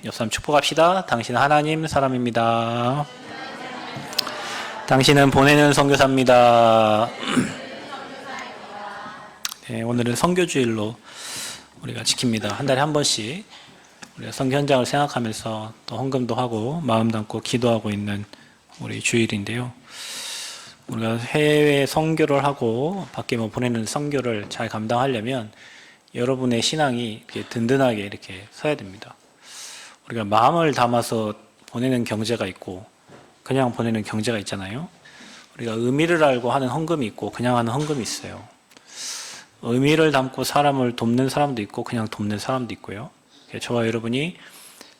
옆사람 축복합시다. 당신은 하나님 사람입니다. 당신은 보내는 선교사입니다. 네, 오늘은 선교주일로 우리가 지킵니다. 한 달에 한 번씩 우리가 선교 현장을 생각하면서 또 헌금도 하고 마음 담고 기도하고 있는 우리 주일인데요. 우리가 해외 선교를 하고 밖에 보내는 선교를 잘 감당하려면 여러분의 신앙이 이렇게 든든하게 이렇게 서야 됩니다. 우리가 마음을 담아서 보내는 경제가 있고 그냥 보내는 경제가 있잖아요. 우리가 의미를 알고 하는 헌금이 있고 그냥 하는 헌금이 있어요. 의미를 담고 사람을 돕는 사람도 있고 그냥 돕는 사람도 있고요. 저와 여러분이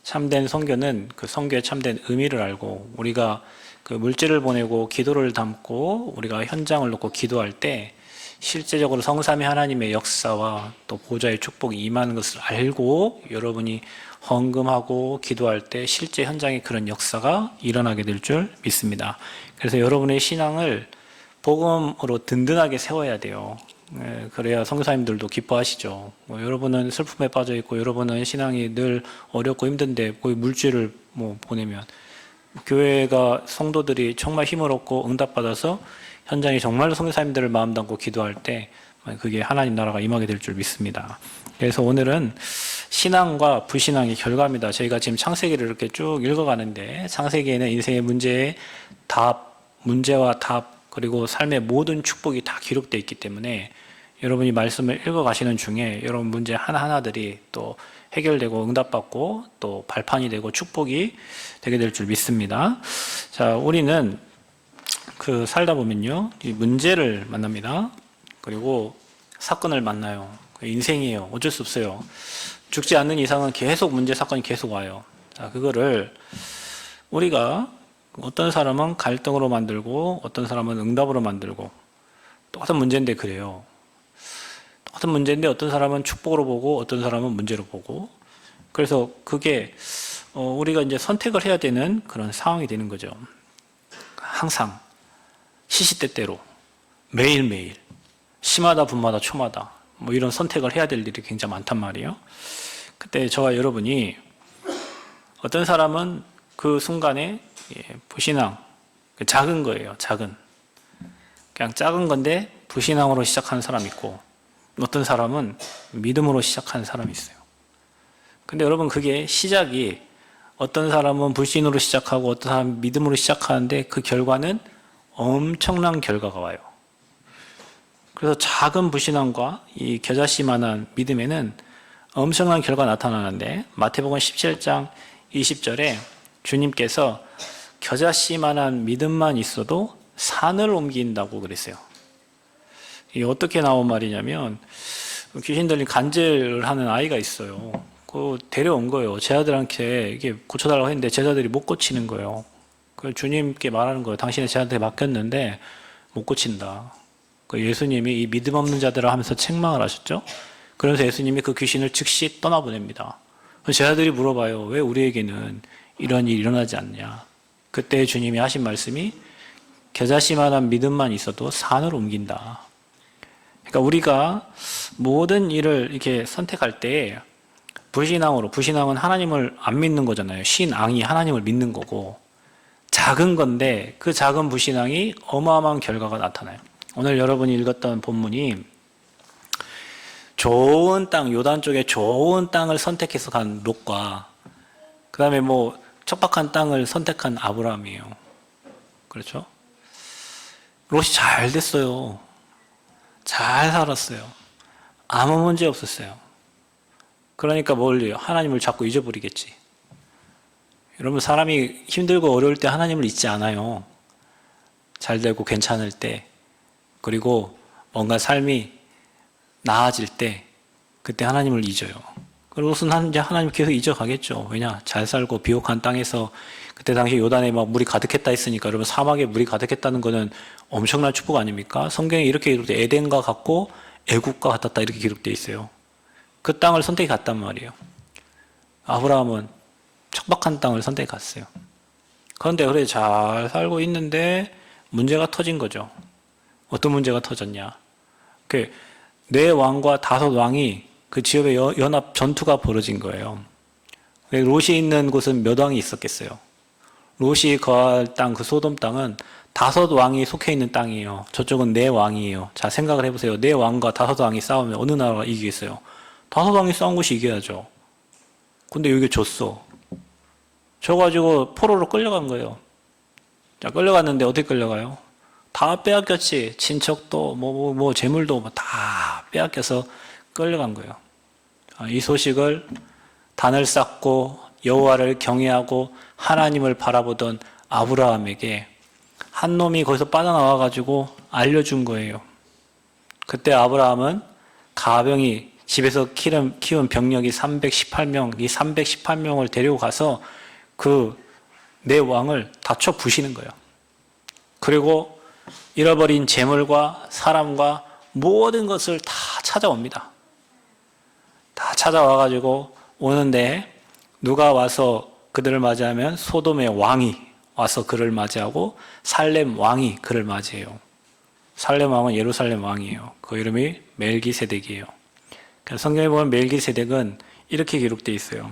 참된 선교는 그 선교의 참된 의미를 알고 우리가 그 물질을 보내고 기도를 담고 우리가 현장을 놓고 기도할 때 실제적으로 성삼위 하나님의 역사와 또 보좌의 축복이 임하는 것을 알고 여러분이 헌금하고 기도할 때 실제 현장에 그런 역사가 일어나게 될 줄 믿습니다. 그래서 여러분의 신앙을 복음으로 든든하게 세워야 돼요. 그래야 선교사님들도 기뻐하시죠. 여러분은 슬픔에 빠져 있고 여러분은 신앙이 늘 어렵고 힘든데 거의 물질을 보내면 교회가 성도들이 정말 힘을 얻고 응답받아서 현장에 정말로 선교사님들을 마음 담고 기도할 때 그게 하나님 나라가 임하게 될 줄 믿습니다. 그래서 오늘은 신앙과 불신앙의 결과입니다. 저희가 지금 창세기를 이렇게 쭉 읽어가는데 창세기에는 인생의 문제의 답, 문제와 답 그리고 삶의 모든 축복이 다 기록되어 있기 때문에 여러분이 말씀을 읽어가시는 중에 여러분 문제 하나하나들이 또 해결되고 응답받고 또 발판이 되고 축복이 되게 될 줄 믿습니다. 자, 우리는 살다 보면요, 이 문제를 만납니다. 그리고 사건을 만나요. 인생이에요. 어쩔 수 없어요. 죽지 않는 이상은 계속 문제, 사건이 계속 와요. 자, 그거를 우리가 어떤 사람은 갈등으로 만들고 어떤 사람은 응답으로 만들고 똑같은 문제인데 그래요. 똑같은 문제인데 어떤 사람은 축복으로 보고 어떤 사람은 문제로 보고 그래서 그게 우리가 이제 선택을 해야 되는 그런 상황이 되는 거죠. 항상 시시때때로 매일매일 시마다 분마다 초마다 이런 선택을 해야 될 일이 굉장히 많단 말이에요. 그때 저와 여러분이 어떤 사람은 그 순간에 불신앙, 작은 거예요. 그냥 작은 건데 불신앙으로 시작하는 사람이 있고 어떤 사람은 믿음으로 시작하는 사람이 있어요. 근데 여러분 그게 시작이 어떤 사람은 불신으로 시작하고 어떤 사람은 믿음으로 시작하는데 그 결과는 엄청난 결과가 와요. 그래서 작은 불신앙과 이 겨자씨만한 믿음에는 엄청난 결과가 나타나는데 마태복음 17장 20절에 주님께서 겨자씨만한 믿음만 있어도 산을 옮긴다고 그랬어요. 이게 어떻게 나온 말이냐면 귀신 들린 간질을 하는 아이가 있어요. 그 데려온 거예요. 제자들한테 이게 고쳐달라고 했는데 제자들이 못 고치는 거예요. 그 주님께 말하는 거예요. 당신의 제자한테 맡겼는데 못 고친다. 그 예수님이 이 믿음 없는 자들을 하면서 책망을 하셨죠. 그래서 예수님이 그 귀신을 즉시 떠나보냅니다. 제자들이 물어봐요. 왜 우리에게는 이런 일이 일어나지 않냐. 그때 주님이 하신 말씀이 겨자씨만한 믿음만 있어도 산을 옮긴다. 그러니까 우리가 모든 일을 이렇게 선택할 때 불신앙은 하나님을 안 믿는 거잖아요. 신앙이 하나님을 믿는 거고 작은 건데 그 작은 불신앙이 어마어마한 결과가 나타나요. 오늘 여러분이 읽었던 본문이 좋은 땅, 요단 쪽에 좋은 땅을 선택해서 간 롯과 그 다음에 척박한 땅을 선택한 아브라함이에요. 그렇죠? 롯이 잘 됐어요. 잘 살았어요. 아무 문제 없었어요. 그러니까 하나님을 자꾸 잊어버리겠지. 여러분 사람이 힘들고 어려울 때 하나님을 잊지 않아요. 잘 되고 괜찮을 때 그리고 뭔가 삶이 나아질 때 그때 하나님을 잊어요. 롯은 이제 하나님 계속 잊어가겠죠. 왜냐? 잘 살고 비옥한 땅에서 그때 당시 요단에 물이 가득했다 했으니까 여러분 사막에 물이 가득했다는 거는 엄청난 축복 아닙니까? 성경에 이렇게 기록돼 에덴과 같고 애국과 같았다 이렇게 기록되어 있어요. 그 땅을 선택해 갔단 말이에요. 아브라함은 척박한 땅을 선택해 갔어요. 그런데 그래 잘 살고 있는데 문제가 터진 거죠. 어떤 문제가 터졌냐? 네 왕과 5 왕이 그 지역에 연합 전투가 벌어진 거예요. 롯이 있는 곳은 몇 왕이 있었겠어요? 롯이 거할 땅, 그 소돔 땅은 5왕이 속해 있는 땅이에요. 저쪽은 4왕이에요. 자, 생각을 해보세요. 4왕과 5왕이 싸우면 어느 나라가 이기겠어요? 5왕이 싸운 곳이 이겨야죠. 근데 여기 졌어. 져가지고 포로로 끌려간 거예요. 자, 끌려갔는데 어떻게 끌려가요? 다 빼앗겼지. 친척도, 재물도 다 빼앗겨서 끌려간 거예요. 이 소식을 단을 쌓고 여호와를 경외하고 하나님을 바라보던 아브라함에게 한 놈이 거기서 빠져나와가지고 알려준 거예요. 그때 아브라함은 가병이 집에서 키운 병력이 318명, 이 318명을 데리고 가서 그 내 왕을 다 쳐 부시는 거예요. 그리고 잃어버린 재물과 사람과 모든 것을 다 찾아옵니다. 다 찾아와가지고 오는데 누가 와서 그들을 맞이하면 소돔의 왕이 와서 그를 맞이하고 살렘 왕이 그를 맞이해요. 살렘 왕은 예루살렘 왕이에요. 그 이름이 멜기세덱이에요. 성경에 보면 멜기세덱은 이렇게 기록되어 있어요.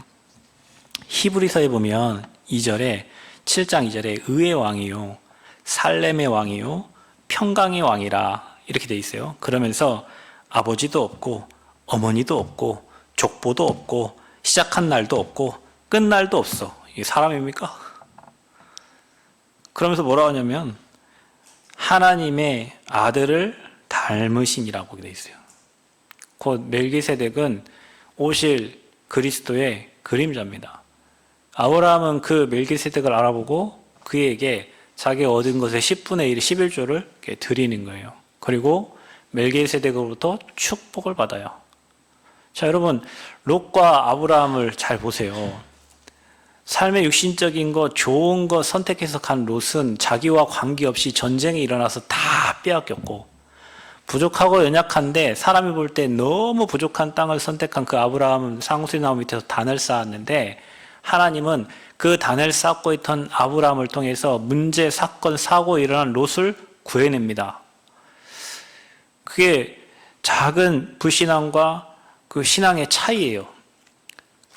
히브리서에 보면 2절에 7장 2절에 의의 왕이요 살렘의 왕이요 평강의 왕이라 이렇게 되어 있어요. 그러면서 아버지도 없고 어머니도 없고 족보도 없고 시작한 날도 없고 끝날도 없어. 이게 사람입니까? 그러면서 뭐라고 하냐면 하나님의 아들을 닮으신이라고 되어 있어요. 곧 멜기세덱은 오실 그리스도의 그림자입니다. 아브라함은 그 멜기세덱을 알아보고 그에게 자기가 얻은 것의 10분의 1, 11조를 드리는 거예요. 그리고 멜기세덱으로부터 축복을 받아요. 자, 여러분, 롯과 아브라함을 잘 보세요. 삶의 육신적인 거, 좋은 거 선택해서 간 롯은 자기와 관계없이 전쟁이 일어나서 다 빼앗겼고, 부족하고 연약한데 사람이 볼 때 너무 부족한 땅을 선택한 그 아브라함은 상수리 나무 밑에서 단을 쌓았는데, 하나님은 그 단을 쌓고 있던 아브라함을 통해서 문제, 사건, 사고 일어난 롯을 구해냅니다. 그게 작은 불신앙과 그 신앙의 차이예요.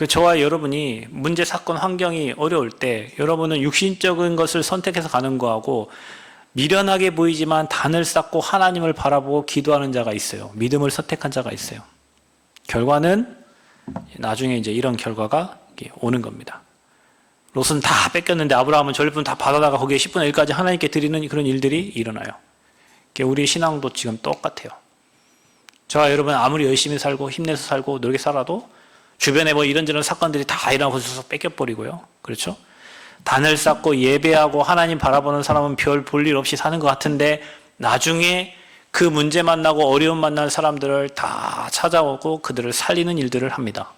저와 여러분이 문제, 사건, 환경이 어려울 때 여러분은 육신적인 것을 선택해서 가는 거하고 미련하게 보이지만 단을 쌓고 하나님을 바라보고 기도하는 자가 있어요. 믿음을 선택한 자가 있어요. 결과는 나중에 이제 이런 결과가 오는 겁니다. 롯은 다 뺏겼는데 아브라함은 전리품 다 받아다가 거기에 10분의 1까지 하나님께 드리는 그런 일들이 일어나요. 우리 신앙도 지금 똑같아요. 저와 여러분 아무리 열심히 살고 힘내서 살고 노력해 살아도 주변에 이런저런 사건들이 다 일어나고 있어서 뺏겨버리고요. 그렇죠? 단을 쌓고 예배하고 하나님 바라보는 사람은 별 볼 일 없이 사는 것 같은데 나중에 그 문제 만나고 어려움 만난 사람들을 다 찾아오고 그들을 살리는 일들을 합니다.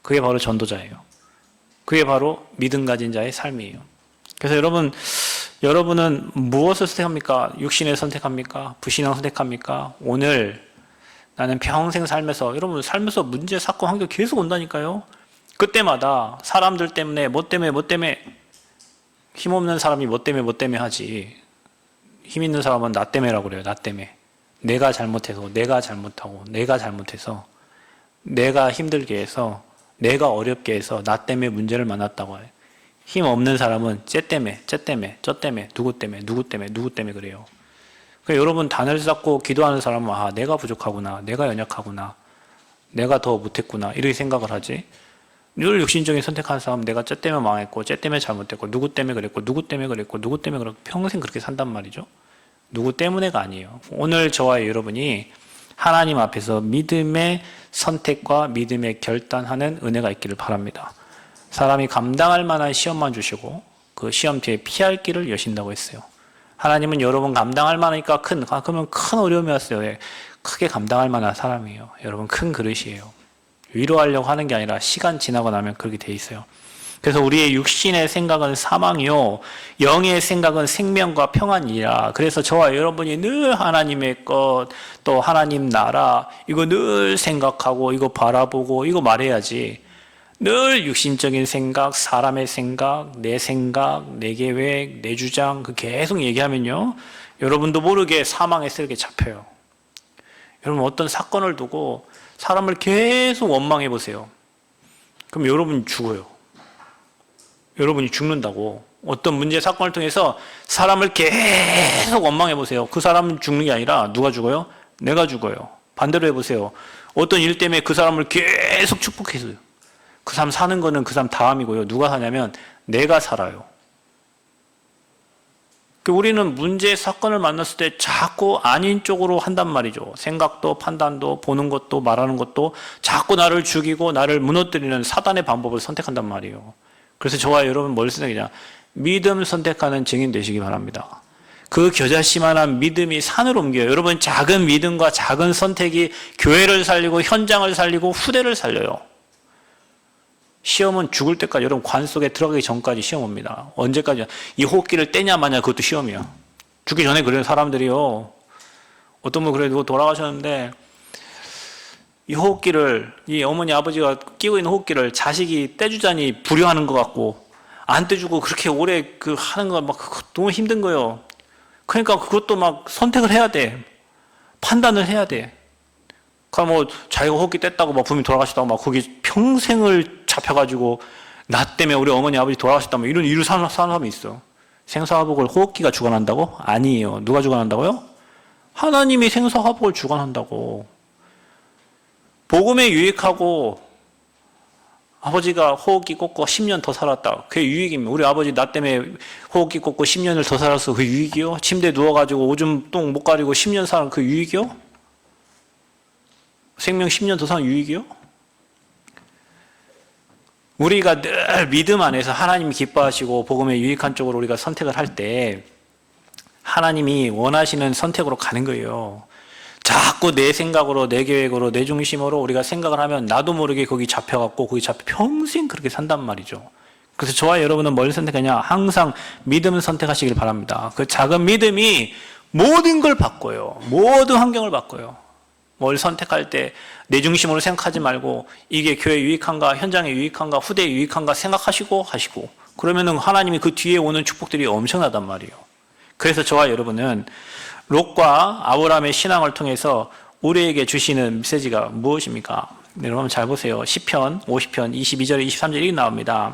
그게 바로 전도자예요. 그게 바로 믿음 가진 자의 삶이에요. 그래서 여러분은 무엇을 선택합니까? 육신을 선택합니까? 불신앙 선택합니까? 오늘 나는 평생 살면서, 여러분 살면서 문제, 사건, 환경 계속 온다니까요. 그때마다 사람들 때문에 뭐 때문에 힘없는 사람이 뭐 때문에 하지. 힘 있는 사람은 나 때문에라고 그래요. 나 때문에. 내가 잘못해서, 내가 잘못하고, 내가 잘못해서, 내가 힘들게 해서, 내가 어렵게 해서 나 때문에 문제를 만났다고 해요. 힘 없는 사람은 쟤 때문에, 저 때문에, 누구 때문에 그래요. 여러분 단을 쌓고 기도하는 사람은 내가 부족하구나, 내가 연약하구나, 내가 더 못했구나 이렇게 생각을 하지. 늘 육신적인 선택하는 사람은 내가 쟤 때문에 망했고, 쟤 때문에 잘못됐고, 누구 때문에 그랬고, 누구 때문에 그랬고, 누구 때문에 그랬고 평생 그렇게 산단 말이죠. 누구 때문에가 아니에요. 오늘 저와 여러분이 하나님 앞에서 믿음의 선택과 믿음의 결단하는 은혜가 있기를 바랍니다. 사람이 감당할 만한 시험만 주시고 그 시험 뒤에 피할 길을 여신다고 했어요. 하나님은 여러분 감당할 만하니까 그러면 큰 어려움이 왔어요. 크게 감당할 만한 사람이에요. 여러분 큰 그릇이에요. 위로하려고 하는 게 아니라 시간 지나고 나면 그렇게 돼 있어요. 그래서 우리의 육신의 생각은 사망이요 영의 생각은 생명과 평안이라. 그래서 저와 여러분이 늘 하나님의 것, 또 하나님 나라 이거 늘 생각하고 이거 바라보고 이거 말해야지. 늘 육신적인 생각, 사람의 생각, 내 계획, 내 주장 계속 얘기하면요 여러분도 모르게 사망의 세력에 잡혀요. 여러분 어떤 사건을 두고 사람을 계속 원망해 보세요. 그럼 여러분 죽어요. 여러분이 죽는다고. 어떤 문제 사건을 통해서 사람을 계속 원망해 보세요. 그 사람은 죽는 게 아니라 누가 죽어요? 내가 죽어요. 반대로 해보세요. 어떤 일 때문에 그 사람을 계속 축복해서요. 그 사람 사는 거는 그 사람 다음이고요. 누가 사냐면 내가 살아요. 우리는 문제 사건을 만났을 때 자꾸 아닌 쪽으로 한단 말이죠. 생각도 판단도 보는 것도 말하는 것도 자꾸 나를 죽이고 나를 무너뜨리는 사단의 방법을 선택한단 말이에요. 그래서 저와 여러분 뭘 선택하냐? 믿음 선택하는 증인 되시기 바랍니다. 그 겨자씨만한 믿음이 산을 옮겨요. 여러분 작은 믿음과 작은 선택이 교회를 살리고 현장을 살리고 후대를 살려요. 시험은 죽을 때까지, 여러분 관 속에 들어가기 전까지 시험 옵니다. 언제까지? 이 호흡기를 떼냐 마냐 그것도 시험이야. 죽기 전에 그래요 사람들이요. 어떤 분 그래도 돌아가셨는데 이 호흡기를, 이 어머니 아버지가 끼고 있는 호흡기를 자식이 떼주자니 불효하는 것 같고 안 떼주고 그렇게 오래 하는 거 막 너무 힘든 거예요. 그러니까 그것도 막 선택을 해야 돼. 판단을 해야 돼. 그러니까 뭐 자기가 호흡기 뗐다고 막 부모님 돌아가셨다고 막 거기 평생을 잡혀가지고 나 때문에 우리 어머니 아버지 돌아가셨다고 이런 일을 사는 사람이 있어. 생사화복을 호흡기가 주관한다고? 아니에요. 누가 주관한다고요? 하나님이 생사화복을 주관한다고. 복음에 유익하고 아버지가 호흡기 꽂고 10년 더 살았다. 그게 유익입니다. 우리 아버지 나 때문에 호흡기 꽂고 10년을 더 살았어. 그 유익이요? 침대에 누워가지고 오줌 똥 못 가리고 10년 사는 그 유익이요? 생명 10년 더 사는 유익이요? 우리가 늘 믿음 안에서 하나님이 기뻐하시고 복음에 유익한 쪽으로 우리가 선택을 할 때 하나님이 원하시는 선택으로 가는 거예요. 자꾸 내 생각으로, 내 계획으로, 내 중심으로 우리가 생각을 하면 나도 모르게 거기 잡혀갖고 거기 잡혀 평생 그렇게 산단 말이죠. 그래서 저와 여러분은 뭘 선택하냐? 항상 믿음을 선택하시길 바랍니다. 그 작은 믿음이 모든 걸 바꿔요. 모든 환경을 바꿔요. 뭘 선택할 때 내 중심으로 생각하지 말고 이게 교회에 유익한가, 현장에 유익한가, 후대에 유익한가 생각하시고 하시고 그러면은 하나님이 그 뒤에 오는 축복들이 엄청나단 말이에요. 그래서 저와 여러분은 롯과 아브라함의 신앙을 통해서 우리에게 주시는 메시지가 무엇입니까? 여러분 잘 보세요. 시편 50편 22절에 23절에 이렇게 나옵니다.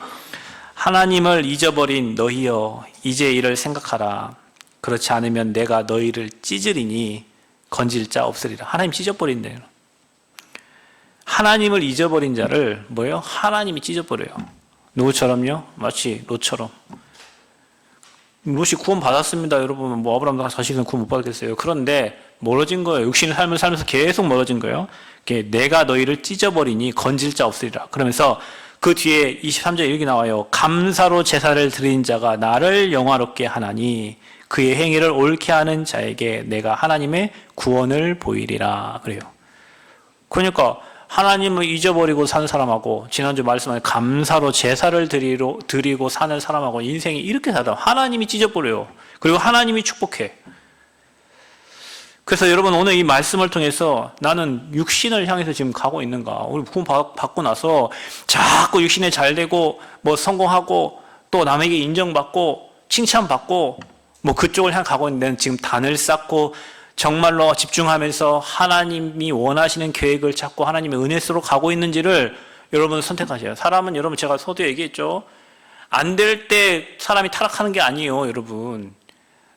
하나님을 잊어버린 너희여 이제 이를 생각하라. 그렇지 않으면 내가 너희를 찢으리니 건질 자 없으리라. 하나님 찢어버린대요. 하나님을 잊어버린 자를 뭐예요? 하나님이 찢어버려요. 누구처럼요? 마치 롯처럼. 롯이 구원 받았습니다. 여러분 뭐 아브라함도 자식은 구원 못 받겠어요. 그런데 멀어진 거예요. 육신의 삶을 살면서 계속 멀어진 거예요. 내가 너희를 찢어버리니 건질 자 없으리라. 그러면서 그 뒤에 23절에 이렇게 나와요. 감사로 제사를 드린 자가 나를 영화롭게 하나니 그의 행위를 옳게 하는 자에게 내가 하나님의 구원을 보이리라. 그래요. 그러니까 하나님을 잊어버리고 사는 사람하고 지난주 말씀한 감사로 제사를 드리고 사는 사람하고 인생이 이렇게 살다. 하나님이 찢어버려요. 그리고 하나님이 축복해. 그래서 여러분 오늘 이 말씀을 통해서 나는 육신을 향해서 지금 가고 있는가? 우리 구원 받고 나서 자꾸 육신에 잘 되고 뭐 성공하고 또 남에게 인정받고 칭찬받고 뭐 그쪽을 향해 가고 있는데 지금 단을 쌓고 정말로 집중하면서 하나님이 원하시는 계획을 찾고 하나님의 은혜 속으로 가고 있는지를 여러분 선택하셔요. 사람은 여러분 제가 서두에 얘기했죠. 안 될 때 사람이 타락하는 게 아니에요. 여러분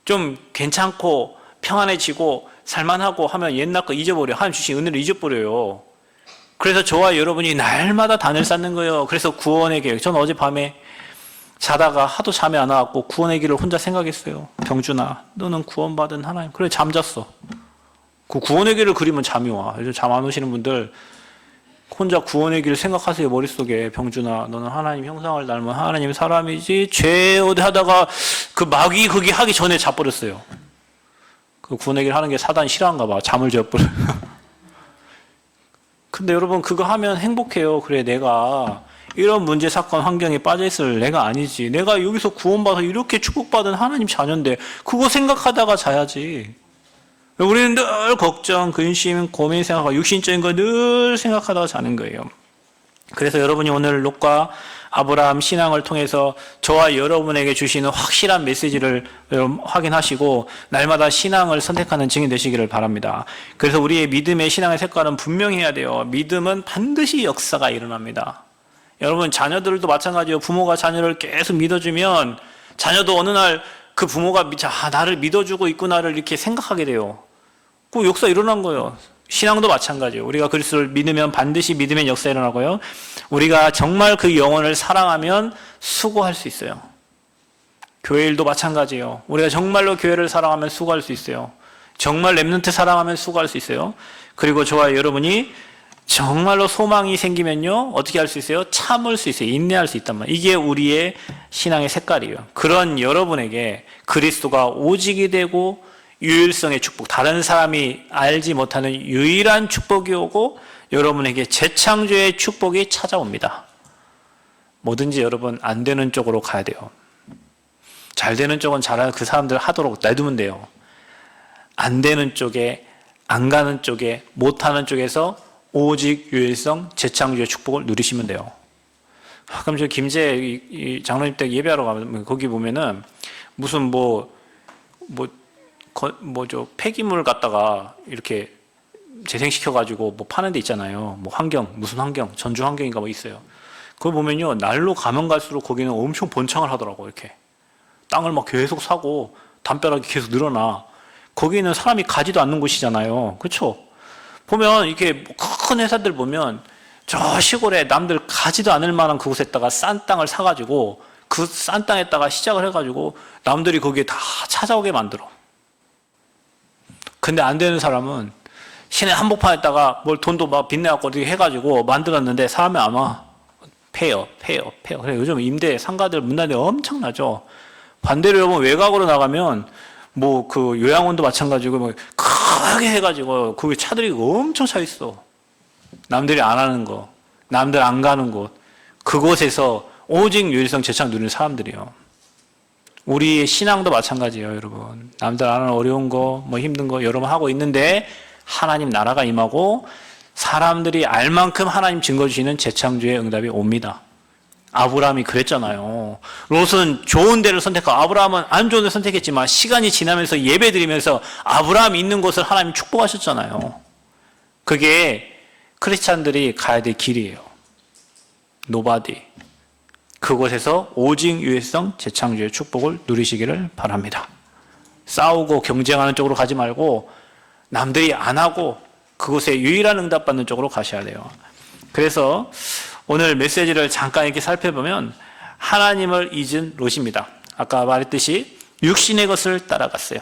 좀 괜찮고 평안해지고 살만하고 하면 옛날 거 잊어버려요. 하나님 주신 은혜를 잊어버려요. 그래서 저와 여러분이 날마다 단을 쌓는 거예요. 그래서 구원의 계획. 저는 어젯밤에 자다가 하도 잠이 안 와갖고 구원의 길을 혼자 생각했어요. 병준아, 너는 구원받은 하나님. 그래, 잠잤어. 그 구원의 길을 그리면 잠이 와. 요즘 잠 안 오시는 분들 혼자 구원의 길을 생각하세요. 머릿속에. 병준아, 너는 하나님 형상을 닮은 하나님 사람이지. 죄 어디 하다가 그 마귀 그게 하기 전에 자버렸어요. 그 구원의 길 하는 게 사단이 싫어한가 봐. 잠을 재워버려요. 근데 여러분 그거 하면 행복해요. 그래, 내가 이런 문제, 사건, 환경에 빠져있을 내가 아니지. 내가 여기서 구원받아서 이렇게 축복받은 하나님 자녀인데 그거 생각하다가 자야지. 우리는 늘 걱정, 근심, 고민 생각하고 육신적인 거 늘 생각하다가 자는 거예요. 그래서 여러분이 오늘 롯과 아브라함 신앙을 통해서 저와 여러분에게 주시는 확실한 메시지를 확인하시고 날마다 신앙을 선택하는 증인 되시기를 바랍니다. 그래서 우리의 믿음의 신앙의 색깔은 분명히 해야 돼요. 믿음은 반드시 역사가 일어납니다. 여러분, 자녀들도 마찬가지예요. 부모가 자녀를 계속 믿어주면 자녀도 어느 날 그 부모가 나를 믿어주고 있구나를 이렇게 생각하게 돼요. 그 역사 일어난 거예요. 신앙도 마찬가지예요. 우리가 그리스도를 믿으면 반드시 믿으면 역사 일어나고요. 우리가 정말 그 영혼을 사랑하면 수고할 수 있어요. 교회 일도 마찬가지예요. 우리가 정말로 교회를 사랑하면 수고할 수 있어요. 정말 렘넌트 사랑하면 수고할 수 있어요. 그리고 저와 여러분이 정말로 소망이 생기면요, 어떻게 할 수 있어요? 참을 수 있어요. 인내할 수 있단 말이에요. 이게 우리의 신앙의 색깔이에요. 그런 여러분에게 그리스도가 오직이 되고 유일성의 축복, 다른 사람이 알지 못하는 유일한 축복이 오고 여러분에게 재창조의 축복이 찾아옵니다. 뭐든지 여러분 안 되는 쪽으로 가야 돼요. 잘 되는 쪽은 잘하는 그 사람들 하도록 놔두면 돼요. 안 되는 쪽에, 안 가는 쪽에, 못하는 쪽에서 오직 유일성 재창조의 축복을 누리시면 돼요. 그럼 저 김제 장로님 댁 예배하러 가면 거기 보면은 무슨 폐기물 갖다가 이렇게 재생시켜가지고 뭐 파는 데 있잖아요. 뭐 무슨 환경, 전주 환경인가 뭐 있어요. 그걸 보면요, 날로 가면 갈수록 거기는 엄청 번창을 하더라고. 이렇게 땅을 막 계속 사고 담벼락이 계속 늘어나. 거기는 사람이 가지도 않는 곳이잖아요. 그렇죠? 보면 이렇게 큰 회사들 보면 저 시골에 남들 가지도 않을 만한 그곳에다가 싼 땅을 사가지고 그 싼 땅에다가 시작을 해가지고 남들이 거기에 다 찾아오게 만들어. 근데 안 되는 사람은 시내 한복판에다가 뭘 돈도 막 빚내갖고 어떻게 해가지고 만들었는데 사람이 아마 폐요. 그래 요즘 임대 상가들 문단이 엄청나죠. 반대로 여러분 외곽으로 나가면 뭐 그 요양원도 마찬가지고 뭐 크게 해가지고 거기 차들이 엄청 차 있어. 남들이 안 하는 거, 남들 안 가는 곳, 그곳에서 오직 유일성 재창 누리는 사람들이요. 우리의 신앙도 마찬가지예요, 여러분. 남들 안 하는 어려운 거, 뭐 힘든 거 여러 번 하고 있는데 하나님 나라가 임하고 사람들이 알 만큼 하나님 증거 주시는 재창조의 응답이 옵니다. 아브라함이 그랬잖아요. 롯은 좋은 데를 선택하고 아브라함은 안 좋은 데를 선택했지만 시간이 지나면서 예배 드리면서 아브라함이 있는 곳을 하나님 축복하셨잖아요. 그게 크리스찬들이 가야 될 길이에요. 노바디. 그곳에서 오직 유일성 재창조의 축복을 누리시기를 바랍니다. 싸우고 경쟁하는 쪽으로 가지 말고 남들이 안 하고 그곳에 유일한 응답받는 쪽으로 가셔야 돼요. 그래서 오늘 메시지를 잠깐 이렇게 살펴보면 하나님을 잊은 롯입니다. 아까 말했듯이 육신의 것을 따라갔어요.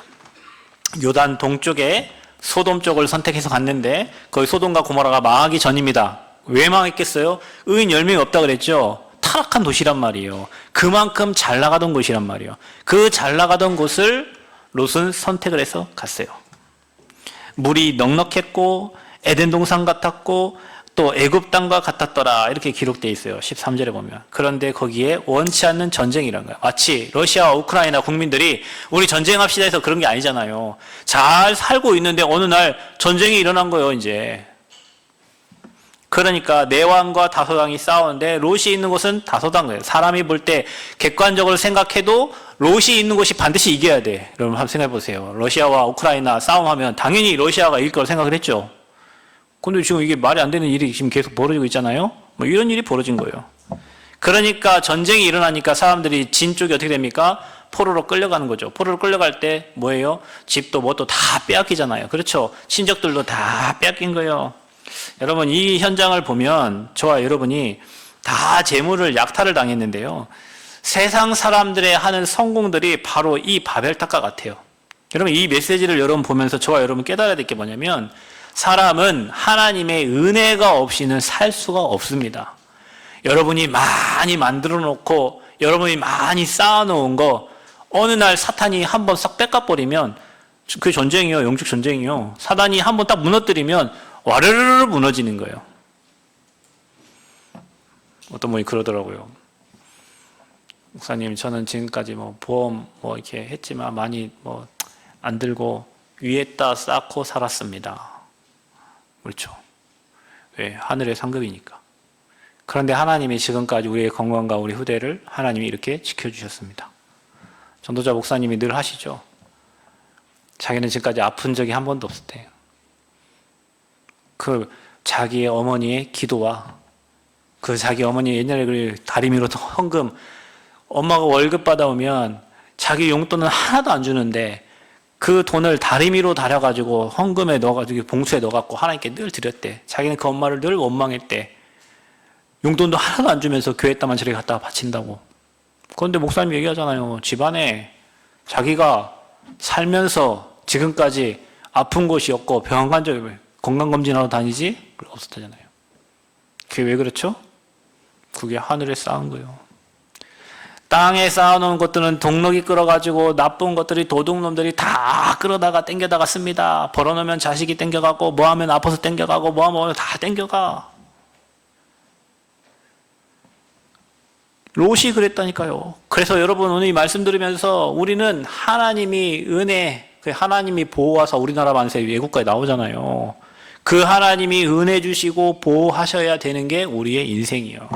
요단 동쪽에 소돔 쪽을 선택해서 갔는데 거기 소돔과 고모라가 망하기 전입니다. 왜 망했겠어요? 의인 10명이 없다 그랬죠. 타락한 도시란 말이에요. 그만큼 잘 나가던 곳이란 말이에요. 그 잘 나가던 곳을 롯은 선택을 해서 갔어요. 물이 넉넉했고 에덴 동산 같았고 또 애굽 땅과 같았더라 이렇게 기록되어 있어요. 13절에 보면. 그런데 거기에 원치 않는 전쟁이란 거예요. 마치 러시아와 우크라이나 국민들이 우리 전쟁합시다 해서 그런 게 아니잖아요. 잘 살고 있는데 어느 날 전쟁이 일어난 거예요, 이제. 그러니까 내왕과 다소당이 싸우는데 롯이 있는 곳은 다소당이에요. 사람이 볼 때 객관적으로 생각해도 롯이 있는 곳이 반드시 이겨야 돼. 여러분 한번 생각해 보세요. 러시아와 우크라이나 싸움하면 당연히 러시아가 이길 거라고 생각을 했죠. 근데 지금 이게 말이 안 되는 일이 지금 계속 벌어지고 있잖아요. 뭐 이런 일이 벌어진 거예요. 그러니까 전쟁이 일어나니까 사람들이 진 쪽이 어떻게 됩니까? 포로로 끌려가는 거죠. 포로로 끌려갈 때 뭐예요? 집도 뭣도 다 빼앗기잖아요. 그렇죠? 친척들도 다 빼앗긴 거예요. 여러분 이 현장을 보면 저와 여러분이 다 재물을 약탈을 당했는데요. 세상 사람들의 하는 성공들이 바로 이 바벨탑과 같아요. 여러분 이 메시지를 여러분 보면서 저와 여러분 깨달아야 될 게 뭐냐면 사람은 하나님의 은혜가 없이는 살 수가 없습니다. 여러분이 많이 만들어 놓고 여러분이 많이 쌓아 놓은 거 어느 날 사탄이 한번 싹 뺏가버리면 그게 전쟁이요. 영적 전쟁이요. 사단이 한번 딱 무너뜨리면 와르르르 무너지는 거예요. 어떤 분이 그러더라고요. 목사님, 저는 지금까지 뭐 보험 뭐 이렇게 했지만 많이 뭐 안 들고 위에다 쌓고 살았습니다. 그렇죠. 왜? 하늘의 상급이니까. 그런데 하나님이 지금까지 우리의 건강과 우리 후대를 하나님이 이렇게 지켜주셨습니다. 전도자 목사님이 늘 하시죠. 자기는 지금까지 아픈 적이 한 번도 없을 때요. 그 자기의 어머니의 기도와 그 자기 어머니 옛날에 그 다리미로 헌금, 엄마가 월급 받아오면 자기 용돈은 하나도 안 주는데 그 돈을 다리미로 달여가지고 헌금에 넣어가지고 봉투에 넣어갖고 하나님께 늘 드렸대. 자기는 그 엄마를 늘 원망했대. 용돈도 하나도 안 주면서 교회에다만 저렇게 갖다가 바친다고. 그런데 목사님 얘기하잖아요. 집안에 자기가 살면서 지금까지 아픈 곳이 없고 병원 간 적이 건강검진하러 다니지? 없었다잖아요. 그게 왜 그렇죠? 그게 하늘에 쌓은 거예요. 땅에 쌓아놓은 것들은 동력이 끌어가지고 나쁜 것들이 도둑놈들이 다 끌어다가 땡겨다가 씁니다. 벌어놓으면 자식이 땡겨가고 뭐하면 아파서 땡겨가고 뭐하면 다 땡겨가. 롯이 그랬다니까요. 그래서 여러분 오늘 이 말씀 들으면서 우리는 하나님이 은혜, 하나님이 보호하사 우리나라 만세 외국가에 나오잖아요. 그 하나님이 은혜 주시고 보호하셔야 되는 게 우리의 인생이요.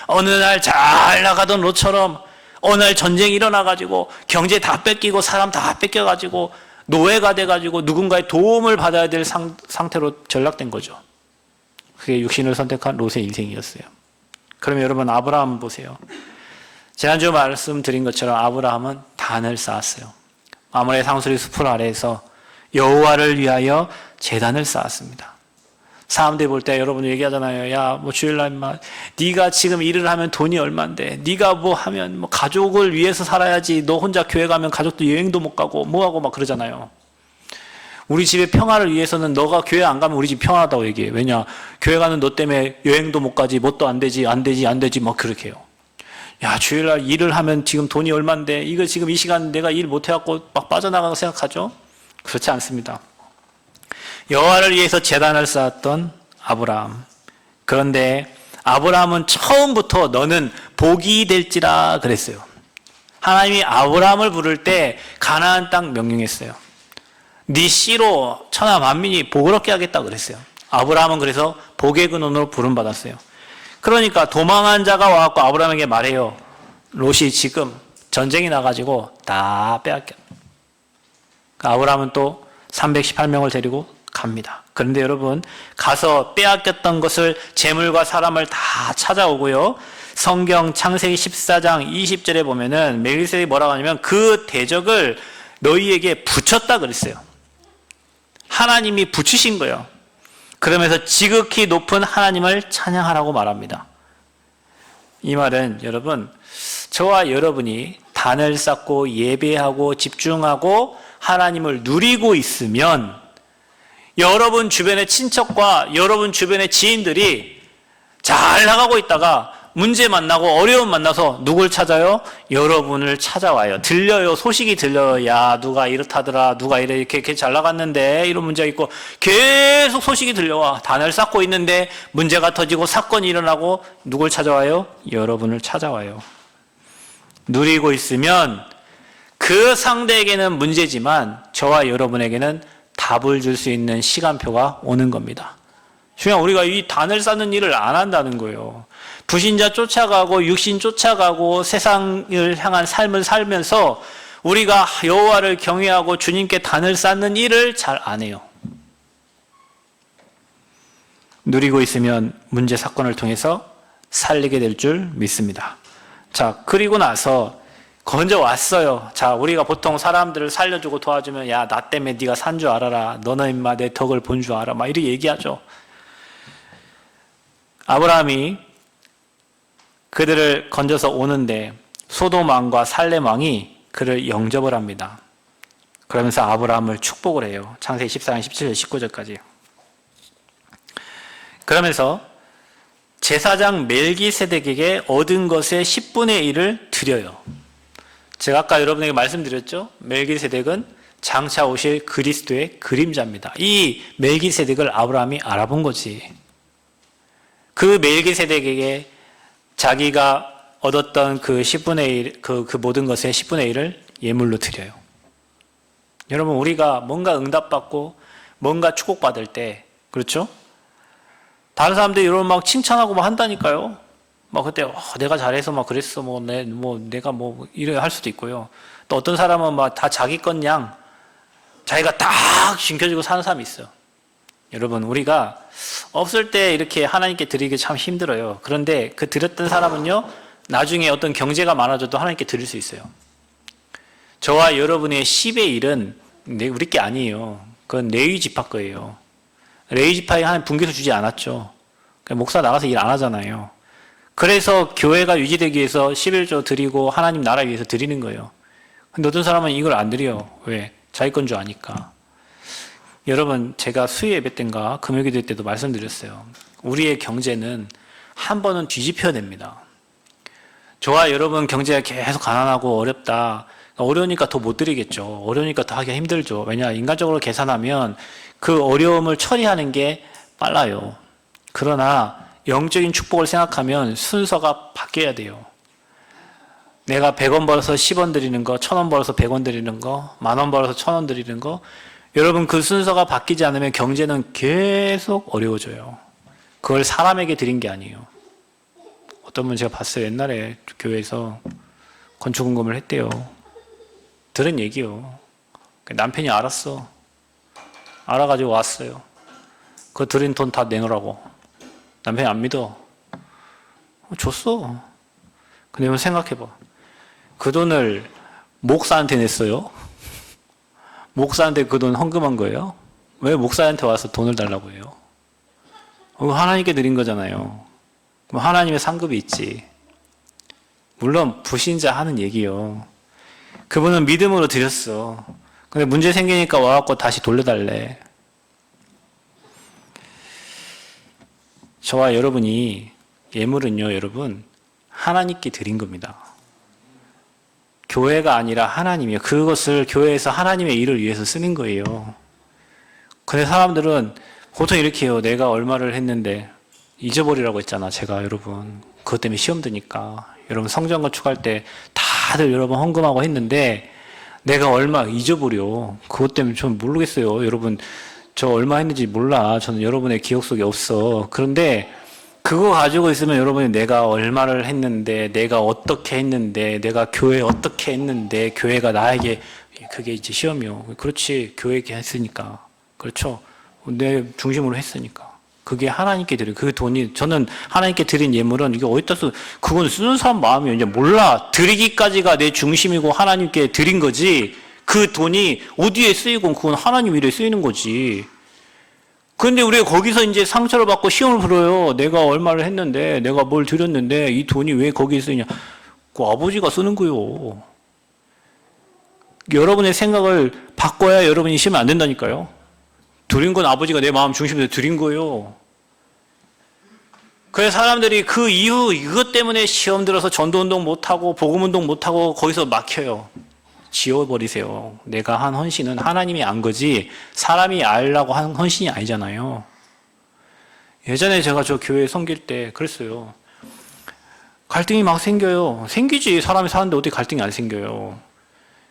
어느 날 잘 나가던 롯처럼 어느 날 전쟁이 일어나가지고 경제 다 뺏기고 사람 다 뺏겨가지고 노예가 돼가지고 누군가의 도움을 받아야 될 상태로 전락된 거죠. 그게 육신을 선택한 롯의 인생이었어요. 그러면 여러분 아브라함 보세요. 지난주 말씀드린 것처럼 아브라함은 단을 쌓았어요. 마므레 상수리 숲을 아래에서 여호와를 위하여 제단을 쌓았습니다. 사람들이 볼 때 여러분 얘기하잖아요. 야, 뭐 주일날 인마, 네가 지금 일을 하면 돈이 얼만데, 네가 뭐 하면 뭐 가족을 위해서 살아야지. 너 혼자 교회 가면 가족도 여행도 못 가고 뭐 하고 막 그러잖아요. 우리 집의 평화를 위해서는 너가 교회 안 가면 우리 집 평화하다고 얘기해. 왜냐, 교회 가는 너 때문에 여행도 못 가지, 뭣도 안 되지 막 그렇게 해요. 야, 주일날 일을 하면 지금 돈이 얼만데, 이거 지금 이 시간 내가 일 못 해갖고 막 빠져나가고 생각하죠? 그렇지 않습니다. 여호와를 위해서 제단을 쌓았던 아브라함. 그런데 아브라함은 처음부터 너는 복이 될지라 그랬어요. 하나님이 아브라함을 부를 때 가나안 땅 명령했어요. 네 씨로 천하 만민이 복을 얻게 하겠다 그랬어요. 아브라함은 그래서 복의 근원으로 부름받았어요. 그러니까 도망한 자가 와갖고 아브라함에게 말해요. 롯이 지금 전쟁이 나가지고 다 빼앗겨. 아브라함은 또 318명을 데리고 갑니다. 그런데 여러분 가서 빼앗겼던 것을 재물과 사람을 다 찾아오고요. 성경 창세기 14장 20절에 보면은 멜기세덱이 뭐라고 하냐면 그 대적을 너희에게 붙였다 그랬어요. 하나님이 붙이신 거예요. 그러면서 지극히 높은 하나님을 찬양하라고 말합니다. 이 말은 여러분 저와 여러분이 단을 쌓고 예배하고 집중하고 하나님을 누리고 있으면 여러분 주변의 친척과 여러분 주변의 지인들이 잘 나가고 있다가 문제 만나고 어려움 만나서 누굴 찾아요? 여러분을 찾아와요. 들려요. 소식이 들려요. 야, 누가 이렇다더라. 누가 이렇게 잘 나갔는데 이런 문제가 있고 계속 소식이 들려와. 단을 쌓고 있는데 문제가 터지고 사건이 일어나고 누굴 찾아와요? 여러분을 찾아와요. 누리고 있으면 그 상대에게는 문제지만 저와 여러분에게는 답을 줄 수 있는 시간표가 오는 겁니다. 중요한 우리가 이 단을 쌓는 일을 안 한다는 거예요. 불신자 쫓아가고 육신 쫓아가고 세상을 향한 삶을 살면서 우리가 여호와를 경외하고 주님께 단을 쌓는 일을 잘 안 해요. 누리고 있으면 문제 사건을 통해서 살리게 될 줄 믿습니다. 자, 그리고 나서 건져 왔어요. 자, 우리가 보통 사람들을 살려주고 도와주면 야, 나 때문에 네가 산 줄 알아라. 너는 임마 내 덕을 본 줄 알아. 막 이렇게 얘기하죠. 아브라함이 그들을 건져서 오는데 소돔 왕과 살렘 왕이 그를 영접을 합니다. 그러면서 아브라함을 축복을 해요. 창세기 14장 17절 19절까지. 그러면서 제사장 멜기세덱에게 얻은 것의 10분의 1을 드려요. 제가 아까 여러분에게 말씀드렸죠? 멜기세덱은 장차 오실 그리스도의 그림자입니다. 이 멜기세덱을 아브라함이 알아본 거지. 그 멜기세덱에게 자기가 얻었던 그 10분의 1, 그 모든 것의 10분의 1을 예물로 드려요. 여러분, 우리가 뭔가 응답받고 뭔가 축복받을 때, 그렇죠? 다른 사람들이 여러분 막 칭찬하고 막 한다니까요. 막 그때 내가 잘해서 막 그랬어 내가 이래 할 수도 있고요. 또 어떤 사람은 막 다 자기 것 양 자기가 딱 쥐켜지고 사는 사람이 있어요. 여러분, 우리가 없을 때 이렇게 하나님께 드리기 참 힘들어요. 그런데 그 드렸던 사람은요, 나중에 어떤 경제가 많아져도 하나님께 드릴 수 있어요. 저와 여러분의 10의 1은 우리 게 아니에요. 그건 레위 지파 거예요. 레위 지파에 하나님 분깃을 주지 않았죠. 목사 나가서 일 안 하잖아요. 그래서 교회가 유지되기 위해서 11조 드리고 하나님 나라 위해서 드리는 거예요. 근데 어떤 사람은 이걸 안 드려요. 왜? 자기 건 줄 아니까. 여러분, 제가 수요 예배 때인가 금요기도 때도 말씀드렸어요. 우리의 경제는 한 번은 뒤집혀야 됩니다. 저와 여러분 경제가 계속 가난하고 어렵다. 어려우니까 더 못 드리겠죠. 어려우니까 더 하기가 힘들죠. 왜냐, 인간적으로 계산하면 그 어려움을 처리하는 게 빨라요. 그러나 영적인 축복을 생각하면 순서가 바뀌어야 돼요. 내가 100원 벌어서 10원 드리는 거, 1000원 벌어서 100원 드리는 거, 10,000원 벌어서 1000원 드리는 거, 여러분 그 순서가 바뀌지 않으면 경제는 계속 어려워져요. 그걸 사람에게 드린 게 아니에요. 어떤 분 제가 봤어요. 옛날에 교회에서 건축원금을 했대요. 들은 얘기요. 남편이 알았어. 알아가지고 왔어요. 그거 드린 돈 다 내놓으라고. 남편이 안 믿어. 줬어. 근데 한번 생각해봐. 그 돈을 목사한테 냈어요. 목사한테 그 돈 헌금한 거예요? 왜 목사한테 와서 돈을 달라고 해요? 하나님께 드린 거잖아요. 그럼 하나님의 상급이 있지. 물론 불신자 하는 얘기요. 그분은 믿음으로 드렸어. 근데 문제 생기니까 와갖고 다시 돌려달래. 저와 여러분이 예물은요, 여러분 하나님께 드린 겁니다. 교회가 아니라 하나님이요. 그것을 교회에서 하나님의 일을 위해서 쓰는 거예요. 근데 사람들은 보통 이렇게 해요. 내가 얼마를 했는데 잊어버리라고 했잖아, 제가 여러분. 그것 때문에 시험 드니까. 여러분 성전 건축할 때 다들 여러분 헌금하고 했는데 내가 얼마 잊어버려. 그것 때문에 전 모르겠어요. 여러분 저 얼마 했는지 몰라. 저는 여러분의 기억 속에 없어. 그런데 그거 가지고 있으면 여러분이 내가 얼마를 했는데, 내가 어떻게 했는데, 내가 교회 어떻게 했는데, 교회가 나에게, 그게 이제 시험이요. 그렇지. 교회에게 했으니까. 그렇죠. 내 중심으로 했으니까. 그게 하나님께 드린, 그 돈이, 저는 하나님께 드린 예물은 이게 어디다 쓰, 그건 쓰는 사람 마음이 이제 몰라. 드리기까지가 내 중심이고 하나님께 드린 거지. 그 돈이 어디에 쓰이고 그건 하나님 일에 쓰이는 거지. 근데 우리가 거기서 이제 상처를 받고 시험을 풀어요. 내가 얼마를 했는데, 내가 뭘 드렸는데, 이 돈이 왜 거기에 쓰이냐. 그 아버지가 쓰는 거요. 여러분의 생각을 바꿔야 여러분이 시험이 안 된다니까요. 드린 건 아버지가 내 마음 중심에서 드린 거요. 그래서 사람들이 그 이후 이것 때문에 시험 들어서 전도운동 못하고, 복음운동 못하고, 거기서 막혀요. 지워버리세요. 내가 한 헌신은 하나님이 안 거지 사람이 알라고 한 헌신이 아니잖아요. 예전에 제가 저 교회 섬길 때 그랬어요. 갈등이 막 생겨요. 생기지. 사람이 사는데 어떻게 갈등이 안 생겨요.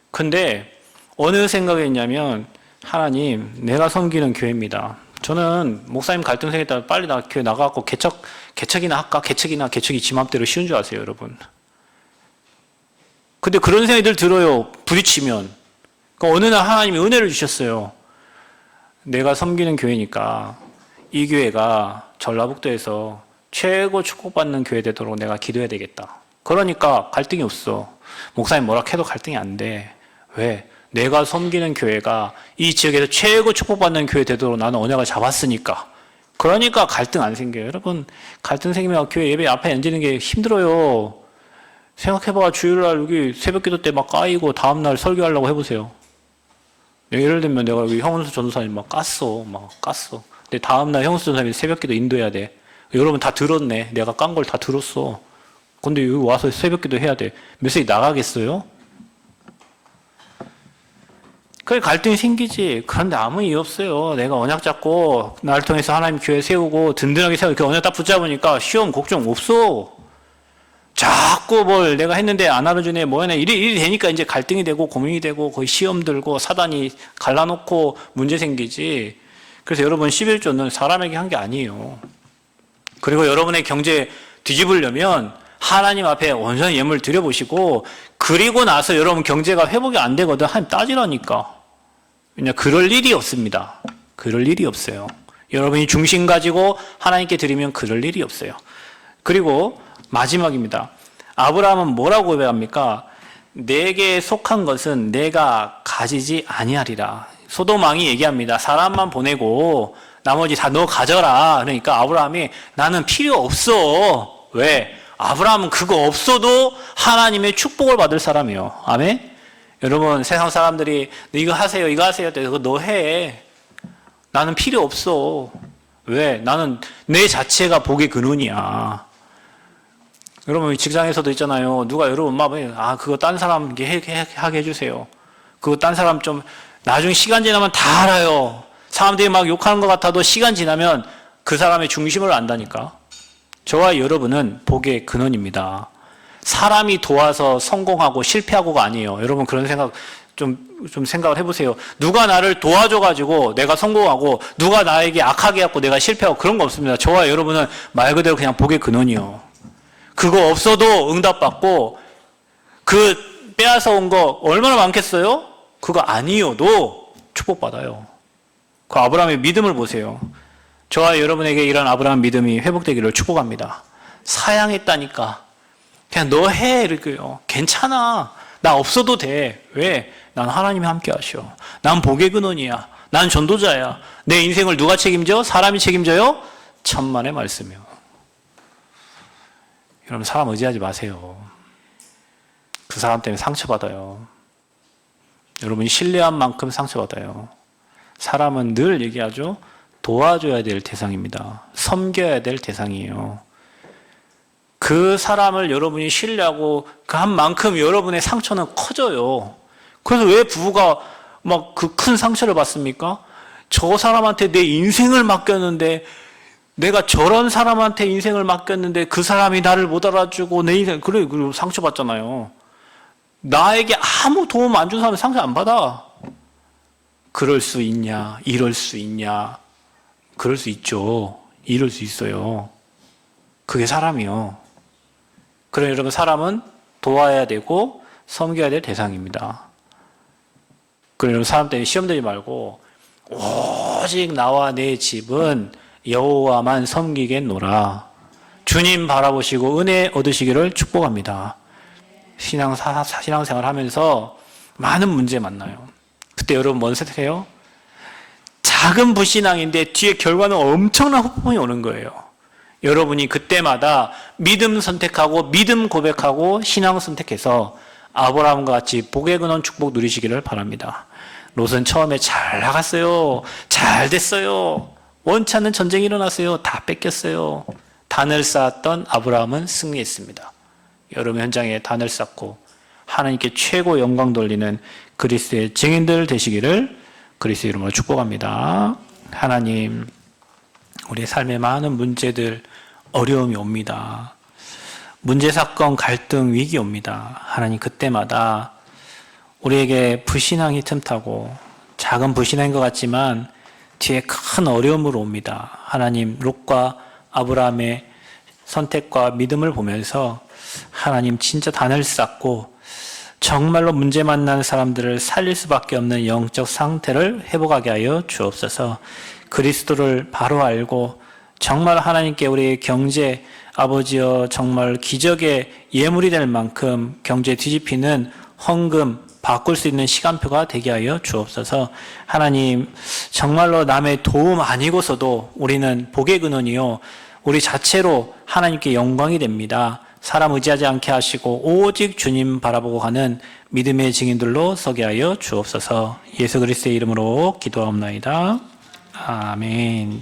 근데 어느 생각이 있냐면 하나님, 내가 섬기는 교회입니다. 저는 목사님 갈등 생겼다 빨리 교회 나가갖고 개척이나 할까? 개척이 지 맘대로 쉬운 줄 아세요, 여러분. 근데 그런 생각이 늘 들어요. 부딪히면. 그러니까 어느 날 하나님이 은혜를 주셨어요. 내가 섬기는 교회니까 이 교회가 전라북도에서 최고 축복받는 교회 되도록 내가 기도해야 되겠다. 그러니까 갈등이 없어. 목사님 뭐라 해도 갈등이 안 돼. 왜? 내가 섬기는 교회가 이 지역에서 최고 축복받는 교회 되도록 나는 언약을 잡았으니까. 그러니까 갈등 안 생겨요. 여러분, 갈등 생기면 교회 예배 앞에 앉는 게 힘들어요. 생각해봐. 주일날 여기 새벽기도 때 막 까이고 다음날 설교하려고 해보세요. 예를 들면 내가 여기 형은수 전도사님 막 깠어. 근데 다음날 형은수 전도사님이 새벽기도 인도해야 돼. 여러분 다 들었네. 내가 깐 걸 다 들었어. 근데 여기 와서 새벽기도 해야 돼. 메시지 나가겠어요? 그게 갈등이 생기지. 그런데 아무 이유 없어요. 내가 언약 잡고 나를 통해서 하나님 교회 세우고 든든하게 세우고 그 언약 딱 붙잡으니까 시험 걱정 없어. 자꾸 뭘 내가 했는데 안 알아주네 뭐하네 일이 되니까 이제 갈등이 되고 고민이 되고 거의 시험 들고 사단이 갈라놓고 문제 생기지. 그래서 여러분 11조는 사람에게 한 게 아니에요. 그리고 여러분의 경제 뒤집으려면 하나님 앞에 온전히 예물 드려보시고 그리고 나서 여러분 경제가 회복이 안 되거든 하나님 따지라니까. 왜냐 그럴 일이 없습니다. 그럴 일이 없어요. 여러분이 중심 가지고 하나님께 드리면 그럴 일이 없어요. 그리고 마지막입니다. 아브라함은 뭐라고 고백합니까? 내게 속한 것은 내가 가지지 아니하리라. 소돔 왕이 얘기합니다. 사람만 보내고 나머지 다 너 가져라. 그러니까 아브라함이 나는 필요 없어. 왜? 아브라함은 그거 없어도 하나님의 축복을 받을 사람이에요. 아멘? 여러분, 세상 사람들이 이거 하세요, 이거 하세요. 그거 너 해. 나는 필요 없어. 왜? 나는 내 자체가 복의 근원이야. 여러분, 직장에서도 있잖아요. 누가 여러분 막, 그거 딴 사람 하게 해주세요. 그거 딴 사람 좀, 나중에 시간 지나면 다 알아요. 사람들이 막 욕하는 것 같아도 시간 지나면 그 사람의 중심을 안다니까. 저와 여러분은 복의 근원입니다. 사람이 도와서 성공하고 실패하고가 아니에요. 여러분 그런 생각 좀 생각을 해보세요. 누가 나를 도와줘가지고 내가 성공하고 누가 나에게 악하게 해갖고 내가 실패하고 그런 거 없습니다. 저와 여러분은 말 그대로 그냥 복의 근원이요. 그거 없어도 응답받고 그 빼앗아 온 거 얼마나 많겠어요? 그거 아니어도 축복받아요. 그 아브라함의 믿음을 보세요. 저와 여러분에게 이런 아브라함 믿음이 회복되기를 축복합니다. 사양했다니까. 그냥 너 해 이렇게요. 괜찮아. 나 없어도 돼. 왜? 난 하나님이 함께 하셔. 난 복의 근원이야. 난 전도자야. 내 인생을 누가 책임져? 사람이 책임져요? 천만의 말씀이요. 여러분 사람 의지하지 마세요. 그 사람 때문에 상처받아요. 여러분이 신뢰한 만큼 상처받아요. 사람은 늘 얘기하죠. 도와줘야 될 대상입니다. 섬겨야 될 대상이에요. 그 사람을 여러분이 신뢰하고 그 한 만큼 여러분의 상처는 커져요. 그래서 왜 부부가 막 그 큰 상처를 받습니까? 저 사람한테 내 인생을 맡겼는데 내가 저런 사람한테 인생을 맡겼는데 그 사람이 나를 못 알아주고 내 인생 그리고 상처받잖아요. 나에게 아무 도움 안 준 사람은 상처 안 받아. 그럴 수 있냐? 이럴 수 있냐? 그럴 수 있죠. 이럴 수 있어요. 그게 사람이요. 그래 여러분 사람은 도와야 되고 섬겨야 될 대상입니다. 그래 여러분 사람 때문에 시험 들지 말고 오직 나와 내 집은 여호와만 섬기겠노라. 주님 바라보시고 은혜 얻으시기를 축복합니다. 신앙생활 하면서 많은 문제 만나요. 그때 여러분 뭔 선택해요? 작은 불신앙인데 뒤에 결과는 엄청난 후폭풍이 오는 거예요. 여러분이 그때마다 믿음 선택하고 믿음 고백하고 신앙 선택해서 아브라함과 같이 복의 근원 축복 누리시기를 바랍니다. 롯은 처음에 잘 나갔어요. 잘 됐어요. 원치 않는 전쟁이 일어났어요. 다 뺏겼어요. 단을 쌓았던 아브라함은 승리했습니다. 여러분 현장에 단을 쌓고 하나님께 최고 영광 돌리는 그리스도의 증인들 되시기를 그리스도 이름으로 축복합니다. 하나님, 우리의 삶에 많은 문제들, 어려움이 옵니다. 문제, 사건, 갈등, 위기 옵니다. 하나님 그때마다 우리에게 불신앙이 틈타고 작은 불신앙인 것 같지만 뒤에 큰 어려움으로 옵니다. 하나님, 롯과 아브라함의 선택과 믿음을 보면서 하나님 진짜 단을 쌓고 정말로 문제 만나는 사람들을 살릴 수밖에 없는 영적 상태를 회복하게 하여 주옵소서. 그리스도를 바로 알고 정말 하나님께 우리의 경제 아버지여 정말 기적의 예물이 될 만큼 경제 뒤집히는 헌금 바꿀 수 있는 시간표가 되게 하여 주옵소서. 하나님 정말로 남의 도움 아니고서도 우리는 복의 근원이요 우리 자체로 하나님께 영광이 됩니다. 사람 의지하지 않게 하시고 오직 주님 바라보고 가는 믿음의 증인들로 서게 하여 주옵소서. 예수 그리스도의 이름으로 기도하옵나이다. 아멘.